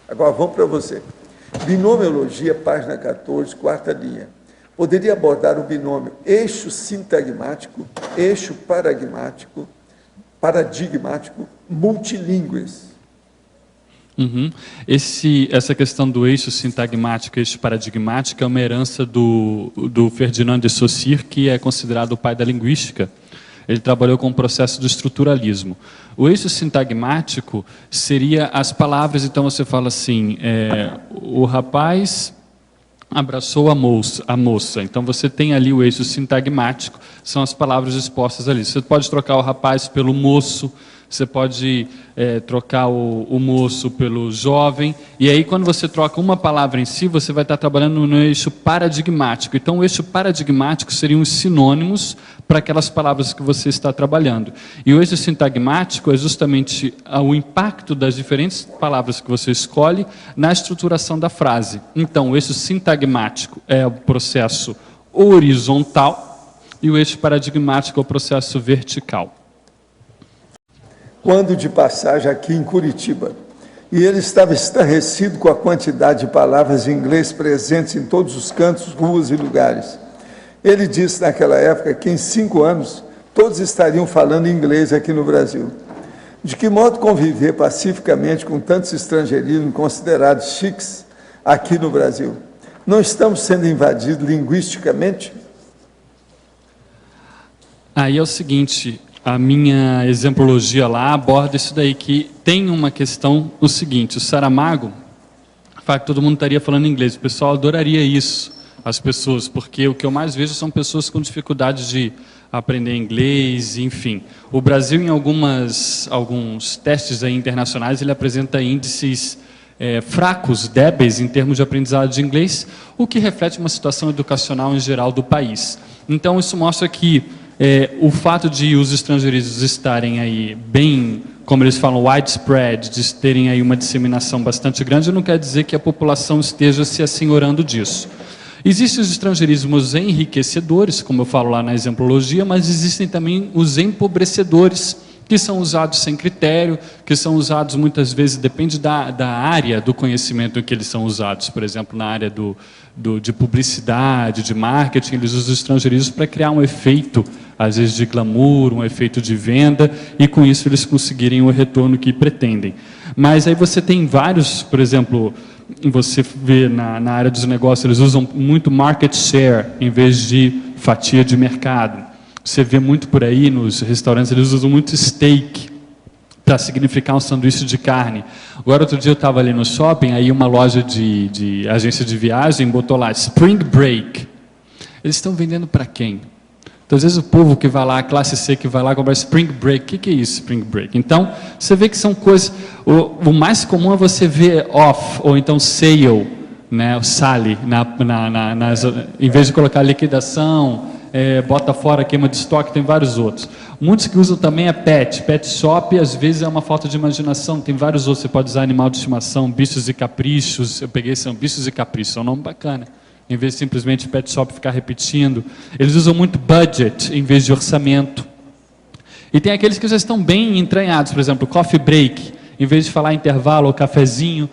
Agora vamos para você. Binomiologia, página 14, quarta linha. Poderia abordar o binômio eixo sintagmático, eixo paradigmático, multilíngues. Essa questão do eixo sintagmático e eixo paradigmático é uma herança do Ferdinand de Saussure, que é considerado o pai da linguística. Ele trabalhou com o processo do estruturalismo. O eixo sintagmático seria as palavras, então você fala assim, o rapaz abraçou a moça. Então você tem ali o eixo sintagmático, são as palavras expostas ali. Você pode trocar o rapaz pelo moço, você pode trocar o moço pelo jovem, e aí quando você troca uma palavra em si, você vai estar trabalhando no eixo paradigmático. Então o eixo paradigmático seriam os sinônimos para aquelas palavras que você está trabalhando. E o eixo sintagmático é justamente o impacto das diferentes palavras que você escolhe na estruturação da frase. Então o eixo sintagmático é o processo horizontal e o eixo paradigmático é o processo vertical. Quando de passagem aqui em Curitiba, e ele estava estarrecido com a quantidade de palavras em inglês presentes em todos os cantos, ruas e lugares. Ele disse naquela época que em 5 anos todos estariam falando inglês aqui no Brasil. De que modo conviver pacificamente com tantos estrangeirismos considerados chiques aqui no Brasil? Não estamos sendo invadidos linguisticamente? Aí é o seguinte, a minha exemplologia lá aborda isso daí, que tem uma questão, o seguinte, o Saramago, fala que todo mundo estaria falando inglês, o pessoal adoraria isso, as pessoas, porque o que eu mais vejo são pessoas com dificuldade de aprender inglês, enfim. O Brasil, em alguns testes aí internacionais, ele apresenta índices fracos, débeis, em termos de aprendizado de inglês, o que reflete uma situação educacional em geral do país. Então, isso mostra que o fato de os estrangeiros estarem aí bem, como eles falam, widespread, de terem aí uma disseminação bastante grande, não quer dizer que a população esteja se assenhorando disso. Existem os estrangeirismos enriquecedores, como eu falo lá na exemplologia, mas existem também os empobrecedores, que são usados sem critério, que são usados muitas vezes, depende da área do conhecimento em que eles são usados. Por exemplo, na área de publicidade, de marketing, eles usam os estrangeirismos para criar um efeito, às vezes de glamour, um efeito de venda, e com isso eles conseguirem o retorno que pretendem. Mas aí você tem vários, por exemplo, você vê na área dos negócios, eles usam muito market share, em vez de fatia de mercado. Você vê muito por aí nos restaurantes, eles usam muito steak para significar um sanduíche de carne. Agora, outro dia eu estava ali no shopping, aí uma loja de agência de viagem botou lá, Spring Break. Eles estão vendendo para quem? Então, às vezes o povo que vai lá, a classe C que vai lá comprar Spring Break, o que é isso, Spring Break? Então, você vê que são coisas, o mais comum é você ver off, ou então sale, né, o sale, em vez de colocar liquidação, bota fora, queima de estoque, tem vários outros. Muitos que usam também pet shop, às vezes é uma falta de imaginação, tem vários outros, você pode usar animal de estimação, bichos e caprichos, eu peguei, são bichos e caprichos, é um nome bacana, em vez de simplesmente pet shop ficar repetindo. Eles usam muito budget, em vez de orçamento. E tem aqueles que já estão bem entranhados, por exemplo, coffee break, em vez de falar intervalo ou cafezinho.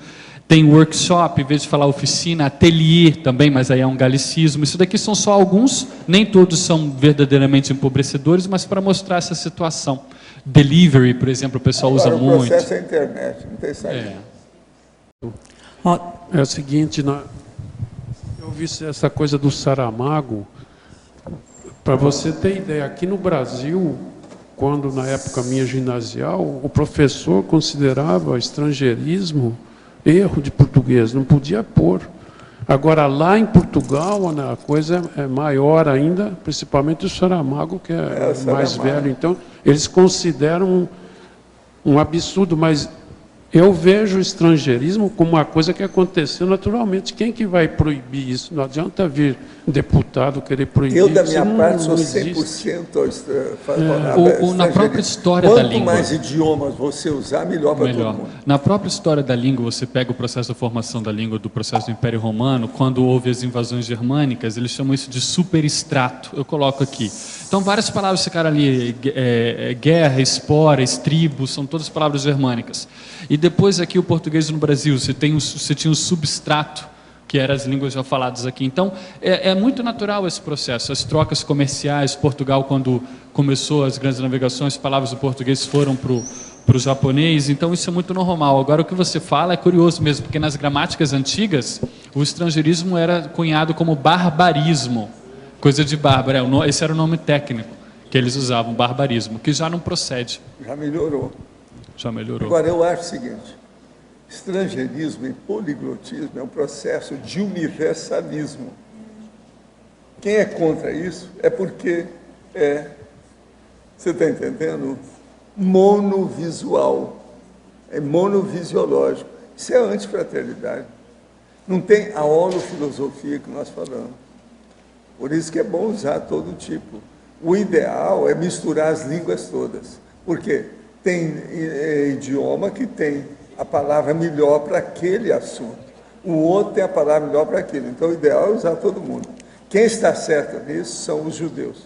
Tem workshop, em vez de falar oficina, ateliê também, mas aí é um galicismo. Isso daqui são só alguns, nem todos são verdadeiramente empobrecedores, mas para mostrar essa situação. Delivery, por exemplo, o pessoal usa muito. O processo é a internet, não tem saída. É o seguinte, eu vi essa coisa do Saramago, para você ter ideia, aqui no Brasil, quando na época minha ginasial, o professor considerava estrangeirismo erro de português, não podia pôr. Agora, lá em Portugal, a coisa é maior ainda, principalmente o Saramago, que é mais velho. Então, eles consideram um absurdo, mas eu vejo o estrangeirismo como uma coisa que aconteceu naturalmente. Quem que vai proibir isso? Não adianta vir um deputado querer proibir. Eu, da minha parte, sou 100% favorável. Na própria história da língua. Quanto mais idiomas você usar, melhor para todo mundo. Na própria história da língua, você pega o processo da formação da língua do processo do Império Romano, quando houve as invasões germânicas, eles chamam isso de superestrato. Eu coloco aqui. Então, várias palavras ficaram ali, guerra, espora, estribo, são todas palavras germânicas. E depois aqui o português no Brasil, você tinha o substrato, que eram as línguas já faladas aqui. Então, é muito natural esse processo. As trocas comerciais, Portugal, quando começou as grandes navegações, palavras do português foram para o japonês, então isso é muito normal. Agora, o que você fala é curioso mesmo, porque nas gramáticas antigas, o estrangeirismo era cunhado como barbarismo, coisa de bárbaro. Esse era o nome técnico que eles usavam, barbarismo, que já não procede. Já melhorou. Já melhorou. Agora, eu acho o seguinte, estrangeirismo e poliglotismo é um processo de universalismo. Quem é contra isso é porque você está entendendo? Monovisual, é monovisiológico. Isso é antifraternidade. Não tem a holofilosofia que nós falamos. Por isso que é bom usar todo tipo. O ideal é misturar as línguas todas. Por quê? Tem idioma que tem a palavra melhor para aquele assunto. O outro tem a palavra melhor para aquilo. Então, o ideal é usar todo mundo. Quem está certo nisso são os judeus.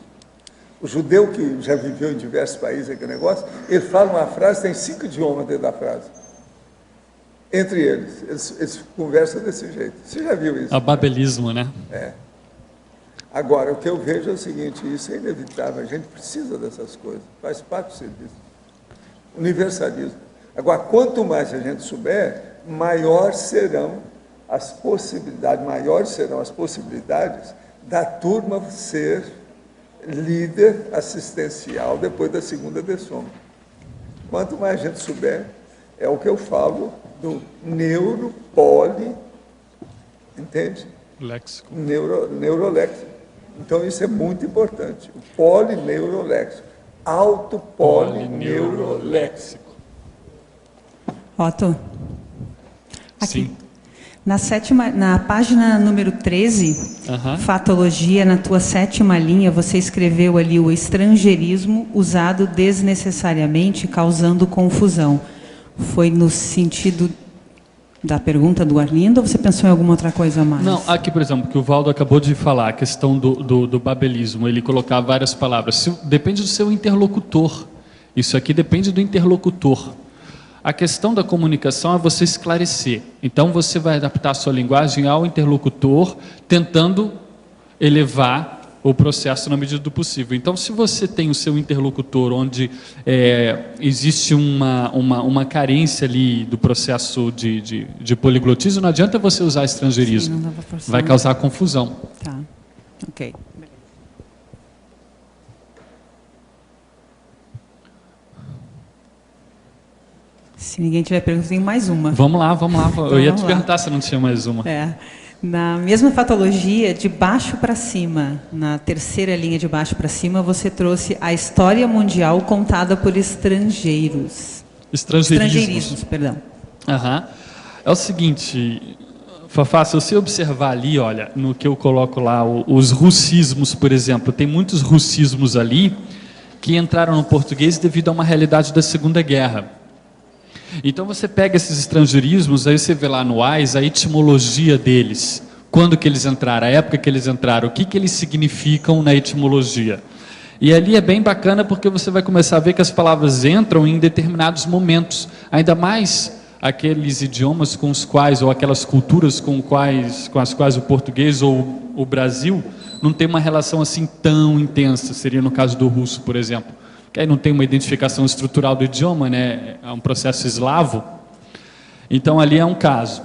O judeu que já viveu em diversos países aquele negócio, ele fala uma frase, tem 5 idiomas dentro da frase. Entre eles conversam desse jeito. Você já viu isso? O babelismo, né? É. Agora, o que eu vejo é o seguinte, isso é inevitável, a gente precisa dessas coisas, faz parte do serviço. Universalismo. Agora, quanto mais a gente souber, maiores serão as possibilidades da turma ser líder assistencial depois da segunda dessoma. Quanto mais a gente souber, é o que eu falo do neuropoli, entende? Léxico. Neuroléxico. Então, isso é muito importante. O polineuroléxico. Autopolineuroléxico. Otto, aqui. Sim. Na página número 13, Fatologia, na tua 7ª linha, você escreveu ali o estrangeirismo usado desnecessariamente, causando confusão. Foi no sentido da pergunta do Arlindo ou você pensou em alguma outra coisa a mais? Não, aqui, por exemplo, que o Valdo acabou de falar, a questão do babelismo, ele colocar várias palavras. Depende do seu interlocutor. Isso aqui depende do interlocutor. A questão da comunicação é você esclarecer. Então, você vai adaptar a sua linguagem ao interlocutor, tentando elevar o processo na medida do possível. Então, se você tem o seu interlocutor onde existe uma carência ali do processo de poliglotismo, não adianta você usar estrangeirismo. Sim, não dá pra forçar. Vai causar confusão. Tá, ok. Se ninguém tiver pergunta, tem mais uma. Vamos lá. Eu ia te vamos lá. perguntar se não tinha mais uma. Na mesma fatologia, de baixo para cima, na 3ª linha de baixo para cima, você trouxe a história mundial contada por estrangeiros. Estrangeirismos, perdão. É o seguinte, Fafá, se você observar ali, olha, no que eu coloco lá, os russismos, por exemplo, tem muitos russismos ali que entraram no português devido a uma realidade da Segunda Guerra. Então você pega esses estrangeirismos, aí você vê lá no AIS a etimologia deles. Quando que eles entraram, a época que eles entraram, o que eles significam na etimologia. E ali é bem bacana porque você vai começar a ver que as palavras entram em determinados momentos. Ainda mais aqueles idiomas com os quais, ou aquelas culturas com as quais o português ou o Brasil não tem uma relação assim tão intensa. Seria no caso do russo, por exemplo. Que aí não tem uma identificação estrutural do idioma, né? É um processo eslavo. Então, ali é um caso.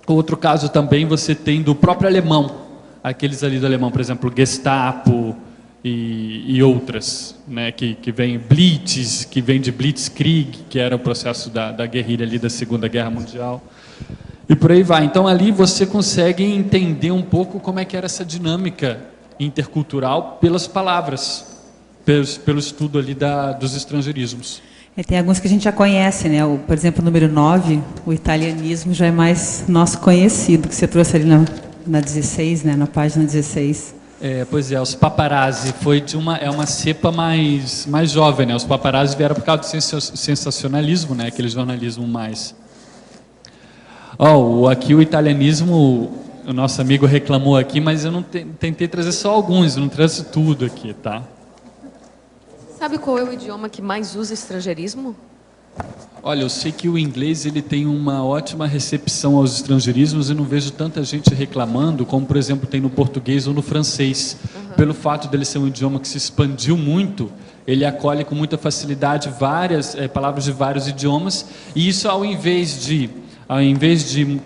Outro caso também você tem do próprio alemão. Aqueles ali do alemão, por exemplo, Gestapo e outras, né? Que vem Blitz, que vem de Blitzkrieg, que era o processo da guerrilha ali da Segunda Guerra Mundial. E por aí vai. Então, ali você consegue entender um pouco como é que era essa dinâmica intercultural pelas palavras. Pelo estudo ali dos estrangeirismos. Tem alguns que a gente já conhece, né? Por exemplo, o número 9, o italianismo já é mais nosso conhecido, que você trouxe ali na 16, né? Na página 16. Pois é, os paparazzi é uma cepa mais jovem, né? Os paparazzi vieram por causa do sensacionalismo, né? Aquele jornalismo mais... aqui o italianismo, o nosso amigo reclamou aqui, mas eu não tentei trazer só alguns, eu não trouxe tudo aqui, tá? Sabe qual é o idioma que mais usa estrangeirismo? Olha, eu sei que o inglês ele tem uma ótima recepção aos estrangeirismos e não vejo tanta gente reclamando, como, por exemplo, tem no português ou no francês. Pelo fato dele ser um idioma que se expandiu muito, ele acolhe com muita facilidade várias palavras de vários idiomas, e isso ao invés de,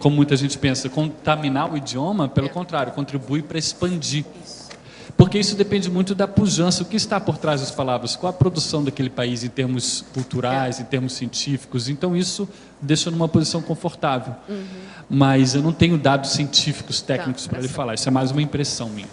como muita gente pensa, contaminar o idioma, pelo contrário, contribui para expandir. Porque isso depende muito da pujança, o que está por trás das palavras, qual a produção daquele país em termos culturais, em termos científicos. Então isso deixa numa posição confortável. Mas eu não tenho dados científicos, técnicos para lhe falar, isso é mais uma impressão minha.